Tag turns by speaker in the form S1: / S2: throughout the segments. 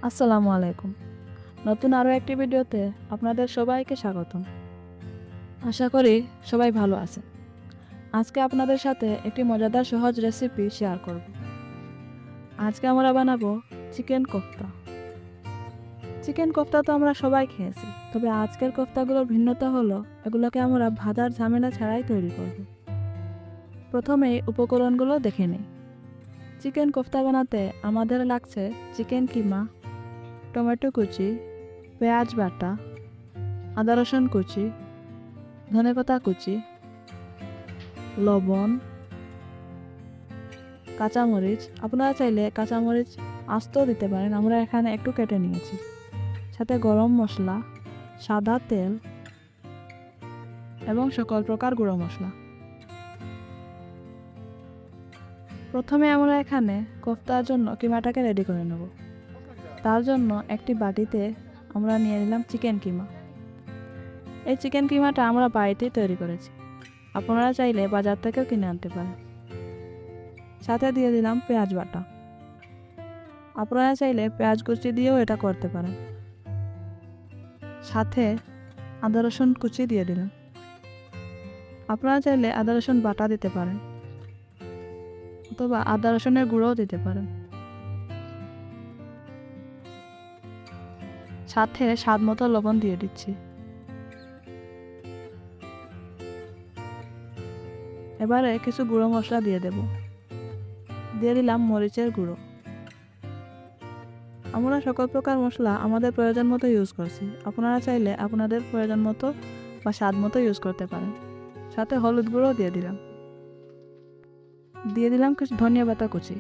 S1: আসসালামু আলাইকুম। নতুন আরও একটি ভিডিওতে আপনাদের সবাইকে স্বাগতম। আশা করি সবাই ভালো আছেন। আজকে আপনাদের সাথে একটি মজাদার সহজ রেসিপি শেয়ার করব। আজকে আমরা বানাবো চিকেন কোফতা। চিকেন কোফতা তো আমরা সবাই খেয়েছি, তবে আজকের কোফতাগুলোর ভিন্নতা হলো এগুলোকে আমরা ভাজার ঝামেলা ছাড়াই তৈরি করব। প্রথমে উপকরণগুলো দেখে নিই। চিকেন কোফতা বানাতে আমাদের লাগছে চিকেন কিমা, টমেটো কুচি, পেঁয়াজ বাটা, আদা রসুন কুচি, ধনেপাতা কুচি, লবণ, কাঁচামরিচ। আপনারা চাইলে কাঁচামরিচ আস্তও দিতে পারেন, আমরা এখানে একটু কেটে নিয়েছি। সাথে গরম মশলা, সাদা তেল এবং সকল প্রকার গুঁড়ো মশলা। প্রথমে আমরা এখানে কোফতার জন্য কিমাটাকে রেডি করে নেব। তার জন্য একটি বাটিতে আমরা নিয়ে নিলাম চিকেন কিমা। এই চিকেন কিমাটা আমরা বাড়িতেই তৈরি করেছি, আপনারা চাইলে বাজার থেকেও কিনে আনতে পারেন। সাথে দিয়ে দিলাম পেঁয়াজ বাটা। আপনারা চাইলে পেঁয়াজ কুচি দিয়েও এটা করতে পারেন। সাথে আদা রসুন কুচি দিয়ে দিলাম। আপনারা চাইলে আদা রসুন বাটা দিতে পারেন অথবা আদা রসুনের গুঁড়োও দিতে পারেন। সাথে স্বাদ মতো লবণ দিয়ে দিচ্ছি। এবারে কিছু গুঁড়ো মশলা দিয়ে দেব। দিয়ে দিলাম মরিচের গুঁড়ো। আমরা সকল প্রকার মশলা আমাদের প্রয়োজন মতো ইউজ করছি, আপনারা চাইলে আপনাদের প্রয়োজন মতো বা স্বাদ মতো ইউজ করতে পারেন। সাথে হলুদ গুঁড়ো দিয়ে দিলাম কিছু ধনিয়া পাতা কুচি।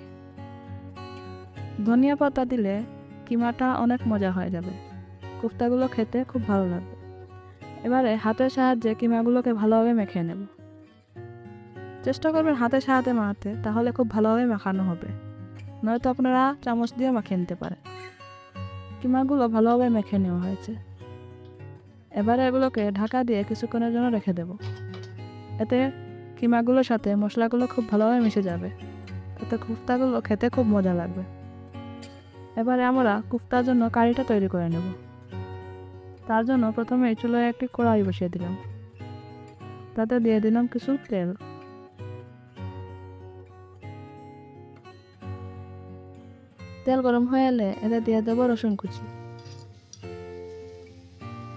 S1: ধনিয়া পাতা দিলে কিমাটা অনেক মজা হয়ে যাবে, কোফতাগুলো খেতে খুব ভালো লাগবে। এবারে হাতের সাহায্যে কিমাগুলোকে ভালোভাবে মেখে নেব। চেষ্টা করবেন হাতের সাহায্যে মাখতে, তাহলে খুব ভালোভাবে মাখানো হবে। নয়তো আপনারা চামচ দিয়ে মাখিয়ে নিতে পারেন। কিমাগুলো ভালোভাবে মেখে নেওয়া হয়েছে। এবারে এগুলোকে ঢাকা দিয়ে কিছুক্ষণের জন্য রেখে দেব। এতে কিমাগুলোর সাথে মশলাগুলো খুব ভালোভাবে মিশে যাবে, এতে কোফতাগুলো খেতে খুব মজা লাগবে। এবারে আমরা কোফতার জন্য কারিটা তৈরি করে নেব। তার জন্য প্রথমে চুলায় একটি কড়াই বসিয়ে দিলাম। তাতে দিয়ে দিলাম কিছু তেল। তেল গরম হয়ে এলে এতে দিয়ে দেবো রসুন কুচি।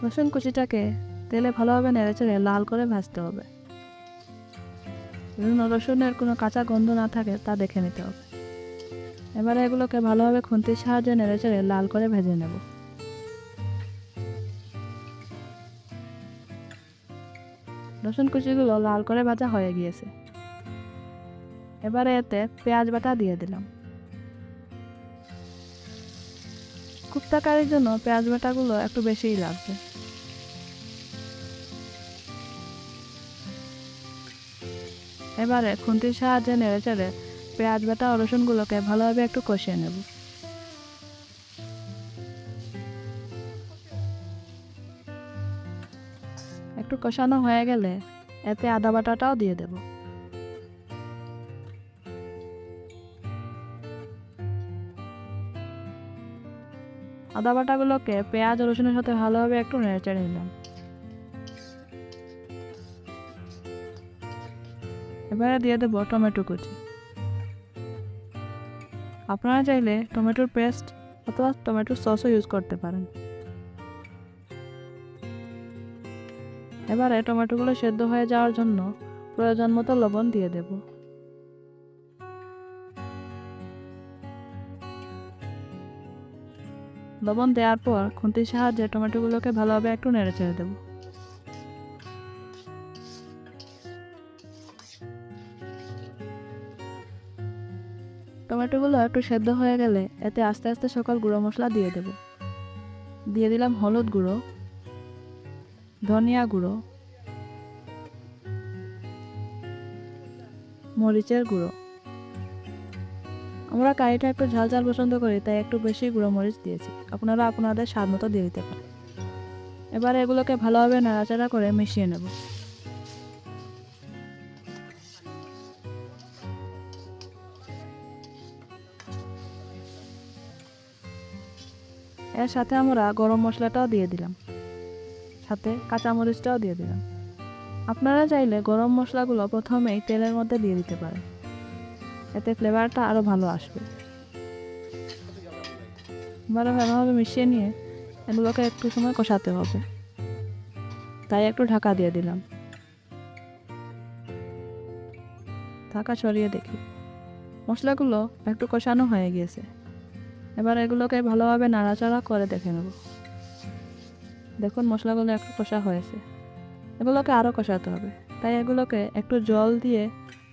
S1: রসুন কুচিটাকে তেলে ভালোভাবে নেড়েচেড়ে লাল করে ভাজতে হবে। রসুনের কোনো কাঁচা গন্ধ না থাকে তা দেখে নিতে হবে। এবারে এগুলোকে ভালোভাবে খুন্তির সাহায্যে নেড়েচেড়ে লাল করে ভেজে নেব। রসুন কুচিগুলো লাল করে ভাজা হয়ে গিয়েছে। এবারে এতে পেঁয়াজ বাটা দিয়ে দিলাম। কোফতা কারির জন্য পেঁয়াজ বাটাগুলো একটু বেশিই লাগবে। এবারে খুন্তির সাহায্যে নেড়েচেড়ে পেঁয়াজ বাটা ও রসুনগুলোকে ভালোভাবে একটু কষিয়ে নেব। একটু কষানো হয়ে গেলে এতে আদা বাটাটাও দিয়ে দেব। আদা বাটাগুলোকে পেঁয়াজ ও রসুনের সাথে ভালোভাবে একটু নেড়েচেড়ে নিলাম। এবারে দিয়ে দেব টমেটো কুচি। আপনারা চাইলে টমেটোর পেস্ট অথবা টমেটোর সসও ইউজ করতে পারেন। এবারে টমেটোগুলো সেদ্ধ হয়ে যাওয়ার জন্য প্রয়োজন মতো লবণ দিয়ে দেব। লবণ দেওয়ার পর খুন্তির সাহায্যে টমেটোগুলোকে ভালোভাবে একটু নেড়েচেড়ে দেব। টমেটোগুলো একটু সেদ্ধ হয়ে গেলে এতে আস্তে আস্তে সকল গুঁড়ো মশলা দিয়ে দেব। দিয়ে দিলাম হলুদ গুঁড়ো, ধনিয়া গুঁড়ো, মরিচের গুঁড়ো। আমরা কারিটা একটু ঝাল ঝাল পছন্দ করি, তাই একটু বেশি গুঁড়ো মরিচ দিয়েছি, আপনারা আপনাদের স্বাদ মতো দিয়ে দিতে পারেন। এবারে এগুলোকে ভালোভাবে নাড়াচাড়া করে মিশিয়ে নেব। এর সাথে আমরা গরম মশলাটাও দিয়ে দিলাম, সাথে কাঁচামরিচটাও দিয়ে দিলাম। আপনারা চাইলে গরম মশলাগুলো প্রথমেই তেলের মধ্যে দিয়ে দিতে পারেন, এতে ফ্লেভারটা আরও ভালো আসবে। ভালোভাবে মিশিয়ে নিয়ে এগুলোকে একটু সময় কষাতে হবে, তাই একটু ঢাকা দিয়ে দিলাম। ঢাকা সরিয়ে দেখি মশলাগুলো একটু কষানো হয়ে গিয়েছে। এবার এগুলোকে ভালোভাবে নাড়াচাড়া করে দেখে নেব। দেখুন মশলাগুলো একটু কষা হয়েছে, এগুলোকে আরও কষাতে হবে, তাই এগুলোকে একটু জল দিয়ে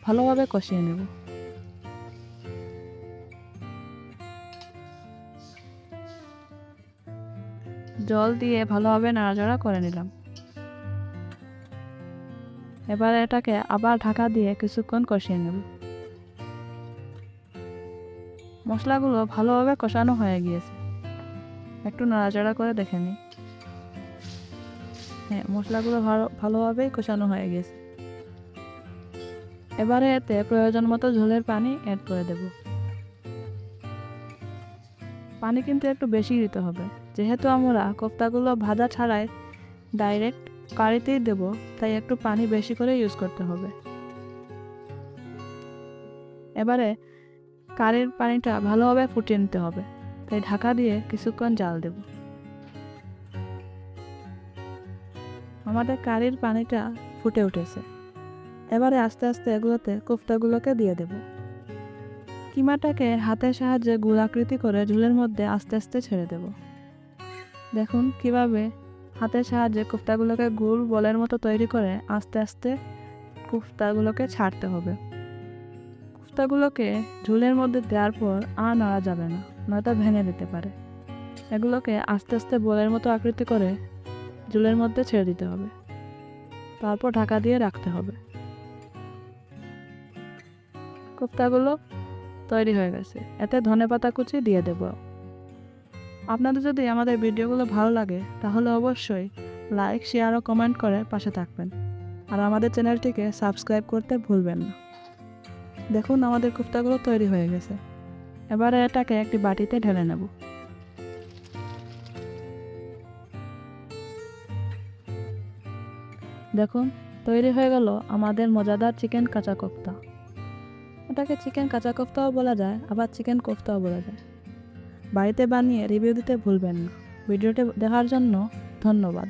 S1: ভালোভাবে কষিয়ে নেব। জল দিয়ে ভালোভাবে নাড়াচাড়া করে নিলাম। এবার এটাকে আবার ঢাকা দিয়ে কিছুক্ষণ কষিয়ে নেব। মশলাগুলো ভালোভাবে কষানো হয়ে গিয়েছে, একটু নাড়াচাড়া করে দেখে নিই। হ্যাঁ, মশলাগুলো ভালোভাবেই কষানো হয়ে গেছে। এবারে এতে প্রয়োজন মতো ঝোলের পানি অ্যাড করে দেব। পানি কিন্তু একটু বেশি দিতে হবে, যেহেতু আমরা কোফতাগুলো ভাজা ছাড়াই ডাইরেক্ট কারিতেই দেব, তাই একটু পানি বেশি করে ইউজ করতে হবে। এবারে কারির পানিটা ভালোভাবে ফুটিয়ে নিতে হবে, তাই ঢাকা দিয়ে কিছুক্ষণ জাল দেব। আমাদের কারির পানিটা ফুটে উঠেছে। এবারে আস্তে আস্তে এগুলোতে কোফতাগুলোকে দিয়ে দেব। কিমাটাকে হাতের সাহায্যে গোলাকৃতি করে ঝোলের মধ্যে আস্তে আস্তে ছেড়ে দেব। দেখুন কিভাবে হাতের সাহায্যে কোফতাগুলোকে গোল বলের মতো তৈরি করে আস্তে আস্তে কোফতাগুলোকে ছাড়তে হবে। কোফতাগুলোকে ঝোলের মধ্যে দেওয়ার পর আর নাড়া যাবে না, নয়তো ভেঙে দিতে পারে। এগুলোকে আস্তে আস্তে বলের মতো আকৃতি করে ঝোলের মধ্যে ছেড়ে দিতে হবে, তারপর ঢাকা দিয়ে রাখতে হবে। কোফতাগুলো তৈরি হয়ে গেছে, এতে ধনেপাতা কুচি দিয়ে দেব। আপনাদের যদি আমাদের ভিডিওগুলো ভালো লাগে তাহলে অবশ্যই লাইক, শেয়ার ও কমেন্ট করে পাশে থাকবেন, আর আমাদের চ্যানেলটিকে সাবস্ক্রাইব করতে ভুলবেন না। দেখুন আমাদের কোফতাগুলো তৈরি হয়ে গেছে। এবারে এটাকে একটি বাটিতে ঢেলে নেব। দেখুন তৈরি হয়ে গেল আমাদের মজাদার চিকেন কাঁচা কোফতা। এটাকে চিকেন কাঁচা কোফতাও বলা যায়, আবার চিকেন কোফতাও বলা যায়। বাড়িতে বানিয়ে রিভিউ দিতে ভুলবেন না। ভিডিওটি দেখার জন্য ধন্যবাদ।